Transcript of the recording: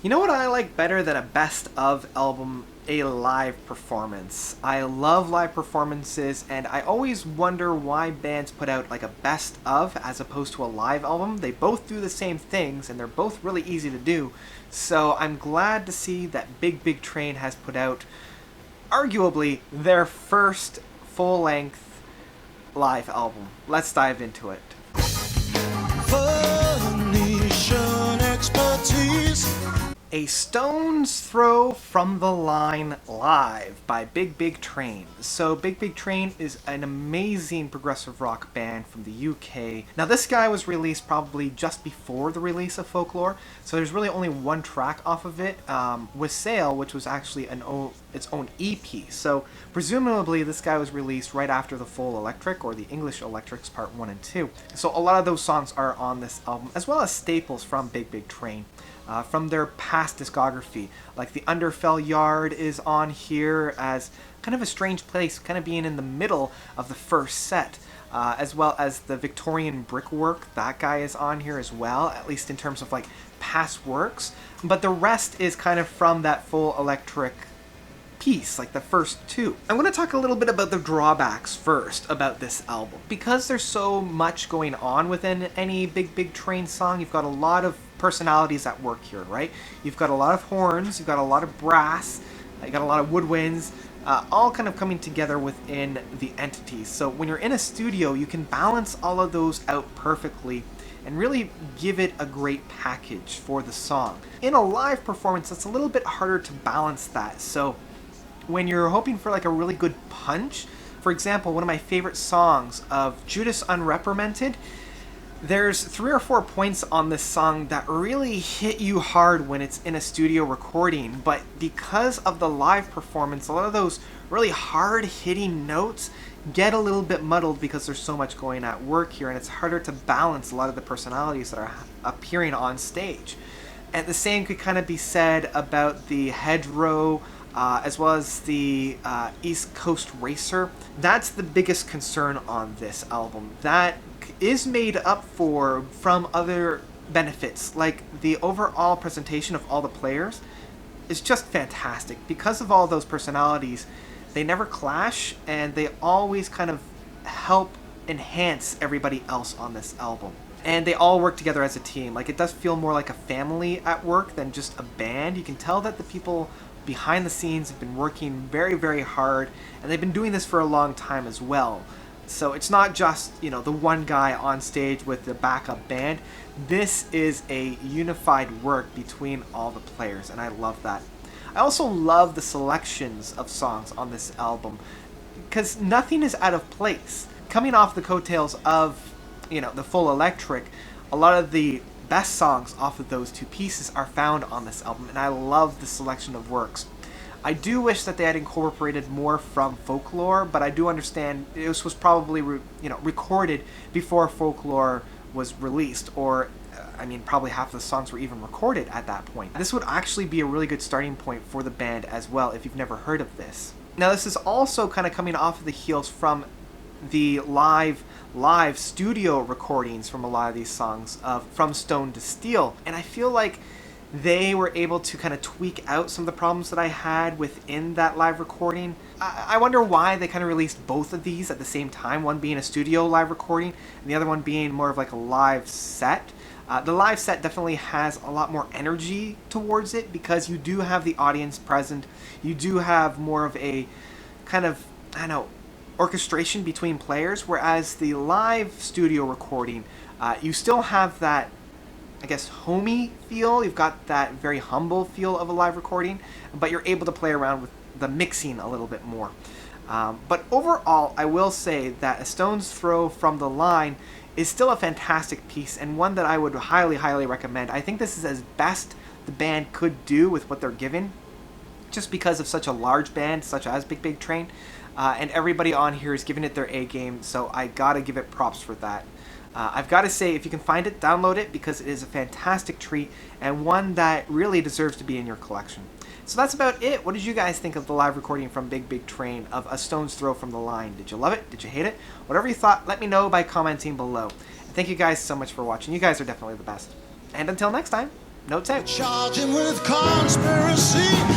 You know what I like better than a best of album? A live performance. I love live performances, and I always wonder why bands put out like a best of as opposed to a live album. They both do the same things, and they're both really easy to do. So I'm glad to see that Big Big Train has put out arguably their first full-length live album. Let's dive into it. Phoenician expertise. A Stone's Throw from the Line Live by Big Big Train. So Big Big Train is an amazing progressive rock band from the UK. Now this guy was released probably just before the release of Folklore, so there's really only one track off of it, with Sail, which was actually its own EP. So presumably this guy was released right after the full Electric, or the English Electrics Part 1 and 2. So a lot of those songs are on this album, as well as staples from Big Big Train. From their past discography, like the Underfell Yard is on here as kind of a strange place, kind of being in the middle of the first set, as well as the Victorian Brickwork. That guy is on here as well, at least in terms of like past works, but the rest is kind of from that full Electric piece, like the first two. I'm going to talk a little bit about the drawbacks first about this album. Because there's so much going on within any Big Big Train song, you've got a lot of personalities at work here, right? You've got a lot of horns, you've got a lot of brass, you've got a lot of woodwinds, all kind of coming together within the entities. So when you're in a studio, you can balance all of those out perfectly and really give it a great package for the song. In a live performance, it's a little bit harder to balance that. So when you're hoping for like a really good punch, for example, one of my favorite songs of Judas Unreprimanded, there's 3 or 4 points on this song that really hit you hard when it's in a studio recording, but because of the live performance, a lot of those really hard-hitting notes get a little bit muddled because there's so much going at work here, and it's harder to balance a lot of the personalities that are appearing on stage. And the same could kind of be said about the Hedgerow, as well as the East Coast Racer. That's the biggest concern on this album. That is made up for from other benefits, like the overall presentation of all the players is just fantastic. Because of all those personalities, they never clash, and they always kind of help enhance everybody else on this album. And they all work together as a team. Like, it does feel more like a family at work than just a band. You can tell that the people behind the scenes have been working very, very hard, and they've been doing this for a long time as well. So it's not just, the one guy on stage with the backup band. This is a unified work between all the players, and I love that. I also love the selections of songs on this album, because nothing is out of place. Coming off the coattails of, the full Electric, a lot of the best songs off of those two pieces are found on this album, and I love the selection of works. I do wish that they had incorporated more from Folklore, but I do understand this was probably recorded before Folklore was released, or probably half of the songs were even recorded at that point. This would actually be a really good starting point for the band as well if you've never heard of this. Now this is also kind of coming off of the heels from the live studio recordings from a lot of these songs of From Stone to Steel, and I feel like they were able to kind of tweak out some of the problems that I had within that live recording. I wonder why they kind of released both of these at the same time, one being a studio live recording and the other one being more of like a live set. The live set definitely has a lot more energy towards it because you do have the audience present. You do have more of a kind of, orchestration between players, whereas the live studio recording, you still have that, homey feel. You've got that very humble feel of a live recording, but you're able to play around with the mixing a little bit more. But overall, I will say that A Stone's Throw from the Line is still a fantastic piece, and one that I would highly, highly recommend. I think this is as best the band could do with what they're given, just because of such a large band, such as Big Big Train, and everybody on here is giving it their A game, so I gotta give it props for that. I've got to say, if you can find it, download it, because it is a fantastic treat and one that really deserves to be in your collection. So that's about it. What did you guys think of the live recording from Big Big Train of A Stone's Throw from the Line? Did you love it? Did you hate it? Whatever you thought, let me know by commenting below. And thank you guys so much for watching. You guys are definitely the best. And until next time. Note tape. Charge him with conspiracy.